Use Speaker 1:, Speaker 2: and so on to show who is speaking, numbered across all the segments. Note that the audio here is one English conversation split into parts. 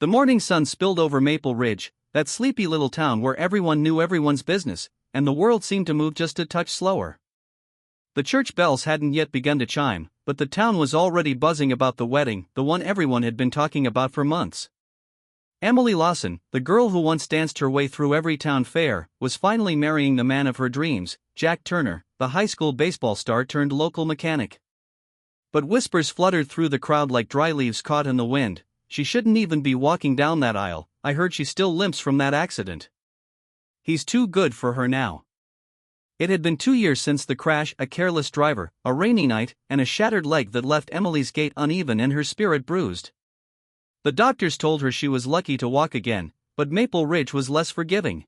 Speaker 1: The morning sun spilled over Maple Ridge, that sleepy little town where everyone knew everyone's business, and the world seemed to move just a touch slower. The church bells hadn't yet begun to chime, but the town was already buzzing about the wedding, the one everyone had been talking about for months. Emily Lawson, the girl who once danced her way through every town fair, was finally marrying the man of her dreams, Jack Turner, the high school baseball star turned local mechanic. But whispers fluttered through the crowd like dry leaves caught in the wind. She shouldn't even be walking down that aisle. I heard she still limps from that accident. He's too good for her now. It had been 2 years since the crash, a careless driver, a rainy night, and a shattered leg that left Emily's gait uneven and her spirit bruised. The doctors told her she was lucky to walk again, but Maple Ridge was less forgiving.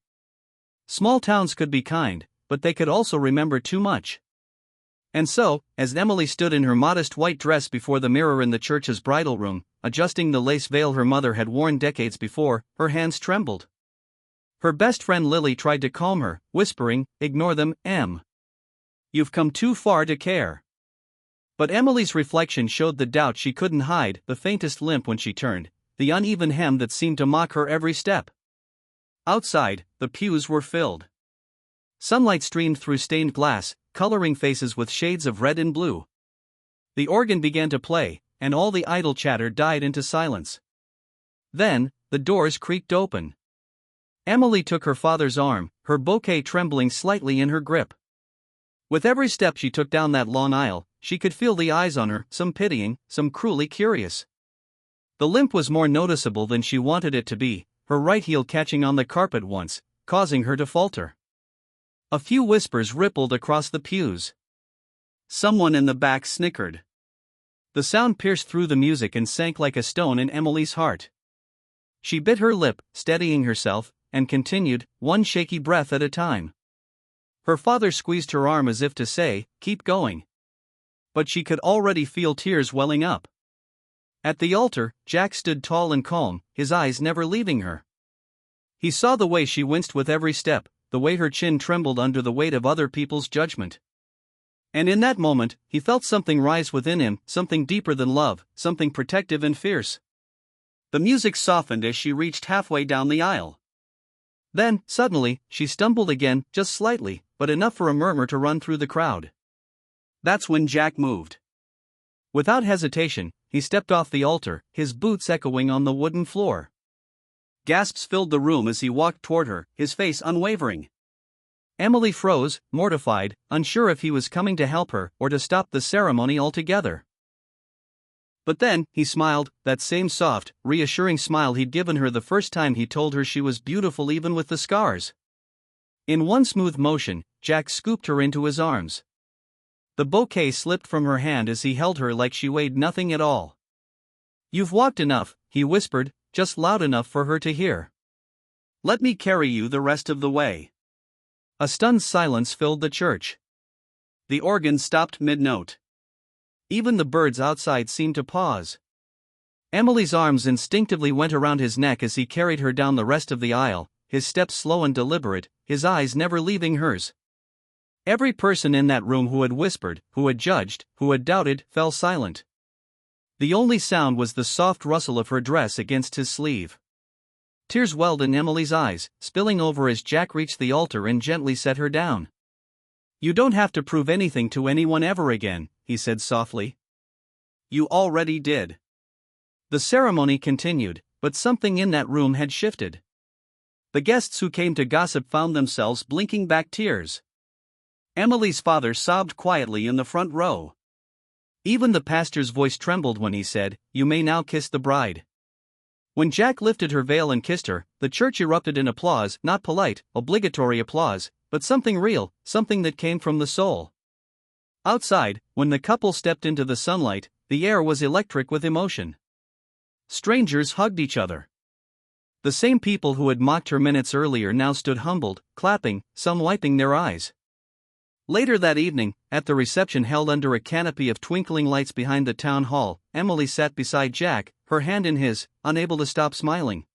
Speaker 1: Small towns could be kind, but they could also remember too much. And so, as Emily stood in her modest white dress before the mirror in the church's bridal room, adjusting the lace veil her mother had worn decades before, her hands trembled. Her best friend Lily tried to calm her, whispering, "Ignore them, Em. You've come too far to care." But Emily's reflection showed the doubt she couldn't hide, the faintest limp when she turned, the uneven hem that seemed to mock her every step. Outside, the pews were filled. Sunlight streamed through stained glass, coloring faces with shades of red and blue. The organ began to play, and all the idle chatter died into silence. Then, the doors creaked open. Emily took her father's arm, her bouquet trembling slightly in her grip. With every step she took down that long aisle, she could feel the eyes on her, some pitying, some cruelly curious. The limp was more noticeable than she wanted it to be, her right heel catching on the carpet once, causing her to falter. A few whispers rippled across the pews. Someone in the back snickered. The sound pierced through the music and sank like a stone in Emily's heart. She bit her lip, steadying herself, and continued, one shaky breath at a time. Her father squeezed her arm as if to say, "Keep going." But she could already feel tears welling up. At the altar, Jack stood tall and calm, his eyes never leaving her. He saw the way she winced with every step, the way her chin trembled under the weight of other people's judgment. And in that moment, he felt something rise within him, something deeper than love, something protective and fierce. The music softened as she reached halfway down the aisle. Then, suddenly, she stumbled again, just slightly, but enough for a murmur to run through the crowd. That's when Jack moved. Without hesitation, he stepped off the altar, his boots echoing on the wooden floor. Gasps filled the room as he walked toward her, his face unwavering. Emily froze, mortified, unsure if he was coming to help her or to stop the ceremony altogether. But then, he smiled, that same soft, reassuring smile he'd given her the first time he told her she was beautiful even with the scars. In one smooth motion, Jack scooped her into his arms. The bouquet slipped from her hand as he held her like she weighed nothing at all. "You've walked enough," he whispered, just loud enough for her to hear. "Let me carry you the rest of the way." A stunned silence filled the church. The organ stopped mid-note. Even the birds outside seemed to pause. Emily's arms instinctively went around his neck as he carried her down the rest of the aisle, his steps slow and deliberate, his eyes never leaving hers. Every person in that room who had whispered, who had judged, who had doubted, fell silent. The only sound was the soft rustle of her dress against his sleeve. Tears welled in Emily's eyes, spilling over as Jack reached the altar and gently set her down. "You don't have to prove anything to anyone ever again," he said softly. "You already did." The ceremony continued, but something in that room had shifted. The guests who came to gossip found themselves blinking back tears. Emily's father sobbed quietly in the front row. Even the pastor's voice trembled when he said, "You may now kiss the bride." When Jack lifted her veil and kissed her, the church erupted in applause, not polite, obligatory applause, but something real, something that came from the soul. Outside, when the couple stepped into the sunlight, the air was electric with emotion. Strangers hugged each other. The same people who had mocked her minutes earlier now stood humbled, clapping, some wiping their eyes. Later that evening, at the reception held under a canopy of twinkling lights behind the town hall, Emily sat beside Jack, her hand in his, unable to stop smiling.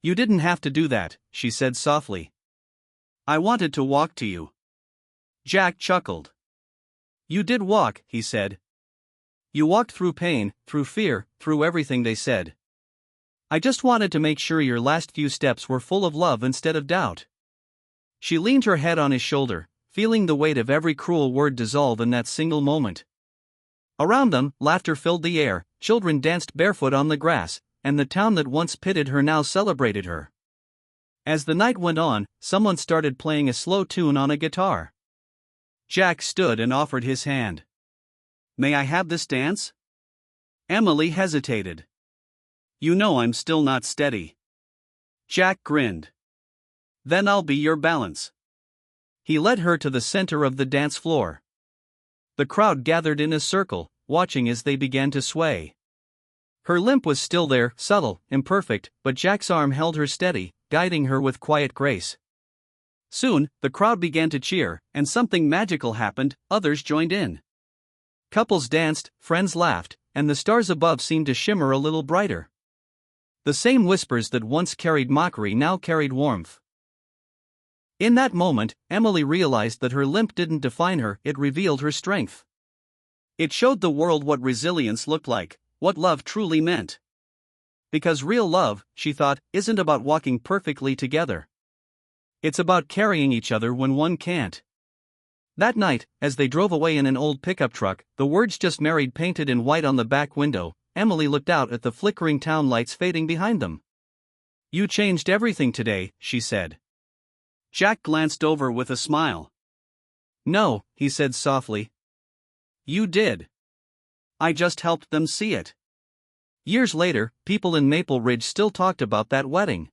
Speaker 1: "You didn't have to do that," she said softly. "I wanted to walk to you." Jack chuckled. "You did walk," he said. "You walked through pain, through fear, through everything they said. I just wanted to make sure your last few steps were full of love instead of doubt. She leaned her head on his shoulder, feeling the weight of every cruel word dissolve in that single moment. Around them, laughter filled the air, children danced barefoot on the grass, and the town that once pitied her now celebrated her. As the night went on, someone started playing a slow tune on a guitar. Jack stood and offered his hand. "May I have this dance?" Emily hesitated. "You know I'm still not steady." Jack grinned. "Then I'll be your balance." He led her to the center of the dance floor. The crowd gathered in a circle, watching as they began to sway. Her limp was still there, subtle, imperfect, but Jack's arm held her steady, guiding her with quiet grace. Soon, the crowd began to cheer, and something magical happened. Others joined in. Couples danced, friends laughed, and the stars above seemed to shimmer a little brighter. The same whispers that once carried mockery now carried warmth. In that moment, Emily realized that her limp didn't define her, it revealed her strength. It showed the world what resilience looked like, what love truly meant. Because real love, she thought, isn't about walking perfectly together. It's about carrying each other when one can't. That night, as they drove away in an old pickup truck, the words "just married" painted in white on the back window, Emily looked out at the flickering town lights fading behind them. "You changed everything today," she said. Jack glanced over with a smile. "No," he said softly. "You did. I just helped them see it." Years later, people in Maple Ridge still talked about that wedding.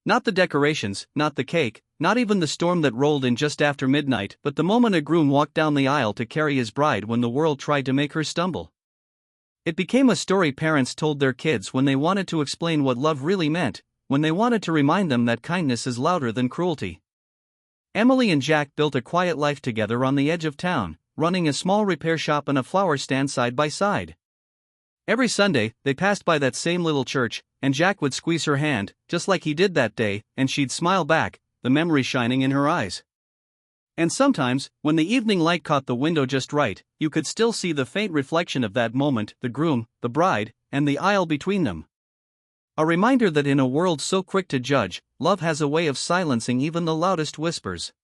Speaker 1: Not the decorations, not the cake, not even the storm that rolled in just after midnight, but the moment a groom walked down the aisle to carry his bride when the world tried to make her stumble. It became a story parents told their kids when they wanted to explain what love really meant, when they wanted to remind them that kindness is louder than cruelty. Emily and Jack built a quiet life together on the edge of town, running a small repair shop and a flower stand side by side. Every Sunday, they passed by that same little church, and Jack would squeeze her hand, just like he did that day, and she'd smile back, the memory shining in her eyes. And sometimes, when the evening light caught the window just right, you could still see the faint reflection of that moment, the groom, the bride, and the aisle between them. A reminder that in a world so quick to judge, love has a way of silencing even the loudest whispers.